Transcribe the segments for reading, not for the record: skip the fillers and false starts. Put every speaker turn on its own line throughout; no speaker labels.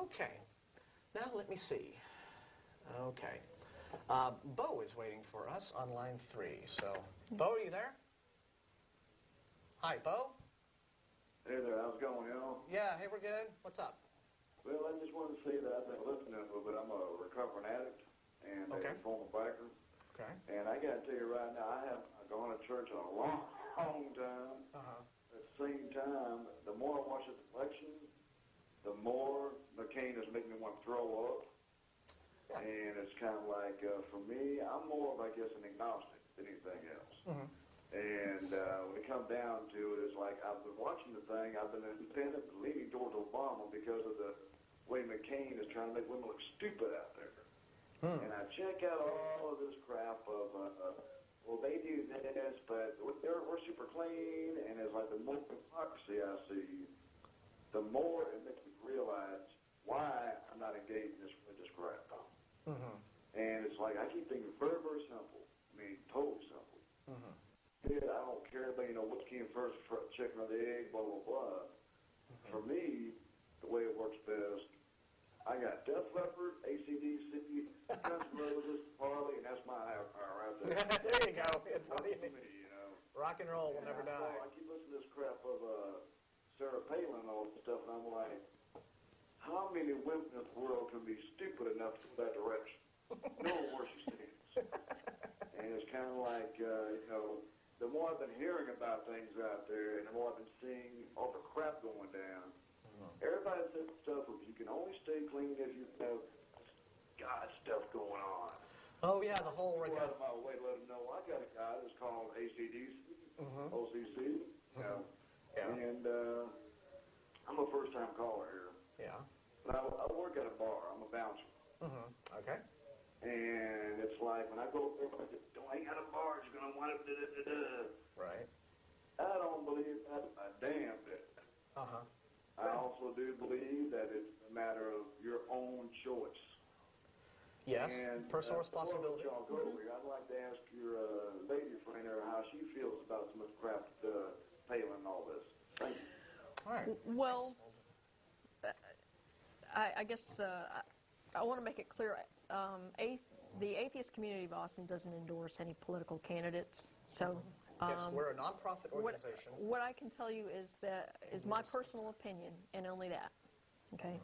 Okay. Now let me see. Okay. Bo is waiting for us on line 3. So, Bo, are you there? Hi, Bo.
Hey there, how's it going,
Yeah, hey, we're good. What's up?
Well, I just wanted to say that I've been listening a little bit. I'm a recovering addict and a former biker.
Okay.
And I got to tell you right now, I've gone to church a long time. At the same time, the more I watch the election, the more McCain is making me want to throw up. Yeah. And it's kind of like, for me, I'm more of, I guess, an agnostic than anything else. And when it comes down to it, it's like I've been watching the thing. I've been independent, leaning towards Obama because of the way McCain is trying to make women look stupid out there. And I check out all of this crap of, well, they do this, but we're super clean. And it's like the more hypocrisy I see, the more it makes me realize why I'm not engaged in this religious crap. And it's like I keep thinking very, very simple. I mean, totally simple. I don't care about, what came first, chicken or the egg, blah, blah, blah. For me, the way it works best, I got Def Leppard, AC/DC, Guns N' Roses, Farley, and that's my power right there.
There you go. It's all you
need.
Rock and roll will never die.
I keep listening to this crap of Sarah Palin and all this stuff, and I'm like, how many women in the world can be stupid enough to go that direction? No one where she stands. And it's kind of like, the more I've been hearing about things out there and the more I've been seeing all the crap going down, everybody says stuff of you can only stay clean if you have God stuff going on.
Oh, yeah, the whole...
Go out of my way to let them know I got a guy that's called ACDC, OCC, and I'm a first-time caller here.
Yeah.
But I work at a bar. I'm a bouncer.
Okay.
And it's like when I go up there, don't hang out a bar, you're going to want to
Right.
I don't believe that a damn bit. I also do believe that it's a matter of your own choice.
Yes,
and,
personal responsibility.
Y'all go over here, I'd like to ask your lady friend there how she feels about so much crap Palin and all this. Thank you.
All right.
Well, I guess I want to make it clear. The Atheist Community of Austin doesn't endorse any political candidates. So,
yes, we're a nonprofit organization.
What I can tell you is my personal opinion, and only that. Okay.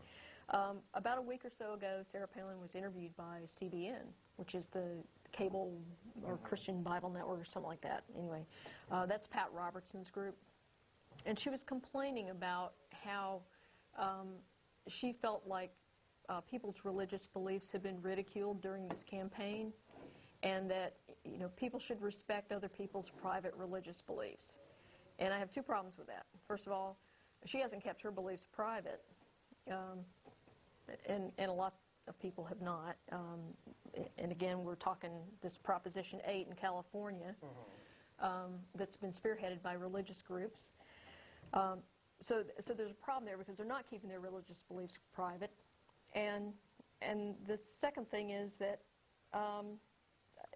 About a week or so ago, Sarah Palin was interviewed by CBN, which is the cable or Christian Bible Network or something like that. Anyway, that's Pat Robertson's group. And she was complaining about how she felt like people's religious beliefs have been ridiculed during this campaign, and that people should respect other people's private religious beliefs. And I have two problems with that. First of all, she hasn't kept her beliefs private. And a lot of people have not. And again, we're talking this Proposition 8 in California that's been spearheaded by religious groups. So there's a problem there because they're not keeping their religious beliefs private. And the second thing is that,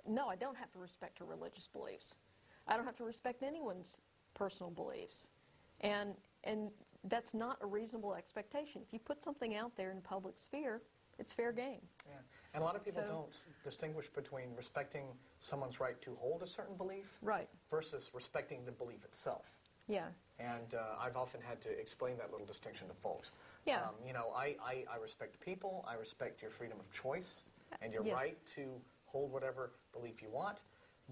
no, I don't have to respect her religious beliefs. I don't have to respect anyone's personal beliefs. And that's not a reasonable expectation. If you put something out there in the public sphere, it's fair game.
Yeah. And a lot of people don't distinguish between respecting someone's right to hold a certain belief versus respecting the belief itself.
Yeah.
And I've often had to explain that little distinction to folks.
Yeah.
I respect people. I respect your freedom of choice and your right to hold whatever belief you want.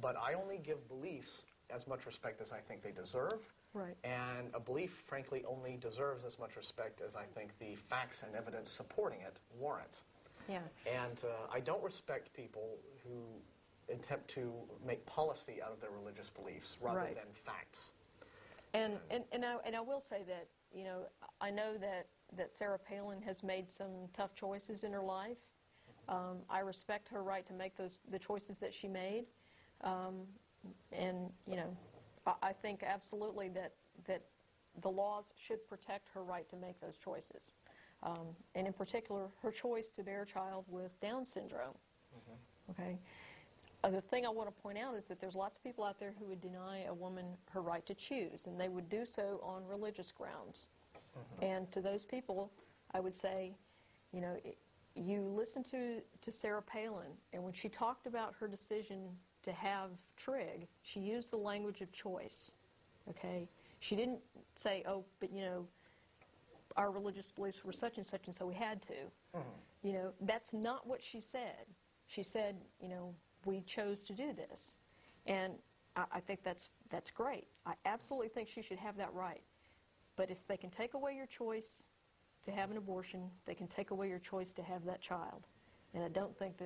But I only give beliefs as much respect as I think they deserve.
Right.
And a belief, frankly, only deserves as much respect as I think the facts and evidence supporting it warrant.
Yeah.
And I don't respect people who attempt to make policy out of their religious beliefs rather than facts.
And I will say that, I know that Sarah Palin has made some tough choices in her life. I respect her right to make the choices that she made. And, I think absolutely that the laws should protect her right to make those choices. And in particular, her choice to bear a child with Down syndrome. Okay. The thing I want to point out is that there's lots of people out there who would deny a woman her right to choose, and they would do so on religious grounds. And to those people, I would say, You know, you listen to Sarah Palin, and when she talked about her decision to have trig, she used the language of choice, okay? She didn't say, oh, but, you know, our religious beliefs were such and such, and so we had to. Mm-hmm. You know, that's not what she said. She said, you know, we chose to do this. And I think that's great. I absolutely think she should have that right. But if they can take away your choice to have an abortion, they can take away your choice to have that child. And I don't think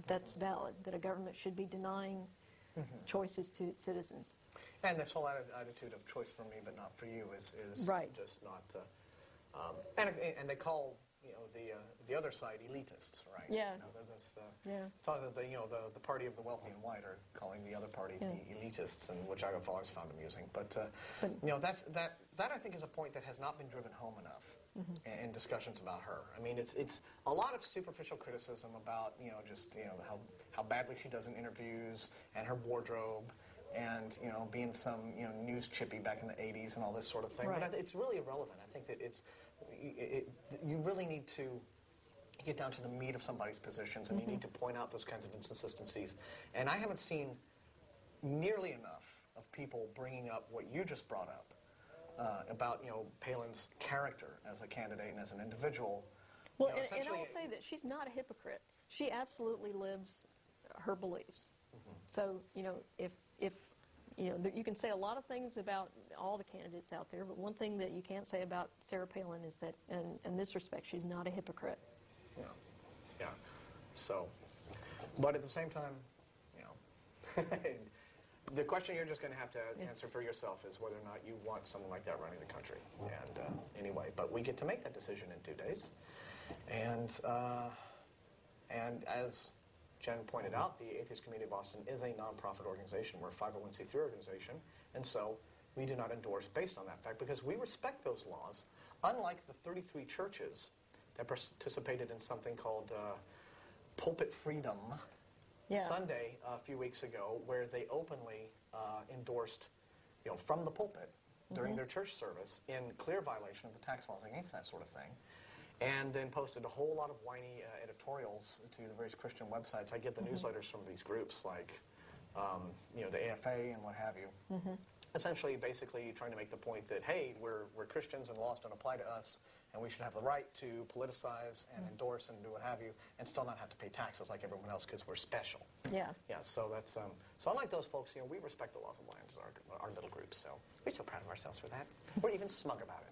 that's valid, that a government should be denying choices to its citizens.
And this whole attitude of choice for me but not for you is
right.
Just not... and they call, you know, the other side elitists, right?
Yeah.
You know, it's not that the party of the wealthy and white are calling the other party the elitists, and which I've always found amusing. But you know, that I think is a point that has not been driven home enough in discussions about her. I mean, it's a lot of superficial criticism about, you know, just, you know, how badly she does in interviews and her wardrobe. And, you know, being some, you know, news chippy back in the 80s and all this sort of thing.
Right.
But it's really irrelevant. I think that you really need to get down to the meat of somebody's positions, and you need to point out those kinds of inconsistencies. And I haven't seen nearly enough of people bringing up what you just brought up about, you know, Palin's character as a candidate and as an individual.
Well,
you know,
and I'll say that she's not a hypocrite. She absolutely lives her beliefs. So, you know, if you know, you can say a lot of things about all the candidates out there, but one thing that you can't say about Sarah Palin is that, in this respect, she's not a hypocrite.
Yeah. So, but at the same time, you know, the question you're just going to have to answer for yourself is whether or not you want someone like that running the country. And anyway, but we get to make that decision in 2 days. And as Jen pointed out, the Atheist Community of Boston is a nonprofit organization. We're a 501c3 organization, and so we do not endorse based on that fact because we respect those laws, unlike the 33 churches that participated in something called Pulpit Freedom Sunday a few weeks ago, where they openly endorsed, you know, from the pulpit during their church service in clear violation of the tax laws against that sort of thing. And then posted a whole lot of whiny editorials to the various Christian websites. I get the newsletters from these groups like, you know, the AFA and what have you. Essentially, basically trying to make the point that, hey, we're Christians and laws don't apply to us, and we should have the right to politicize and endorse and do what have you, and still not have to pay taxes like everyone else because we're special. Yeah. So that's so unlike those folks, you know, we respect the laws of the land as our little group. So we're so proud of ourselves for that. We're even smug about it.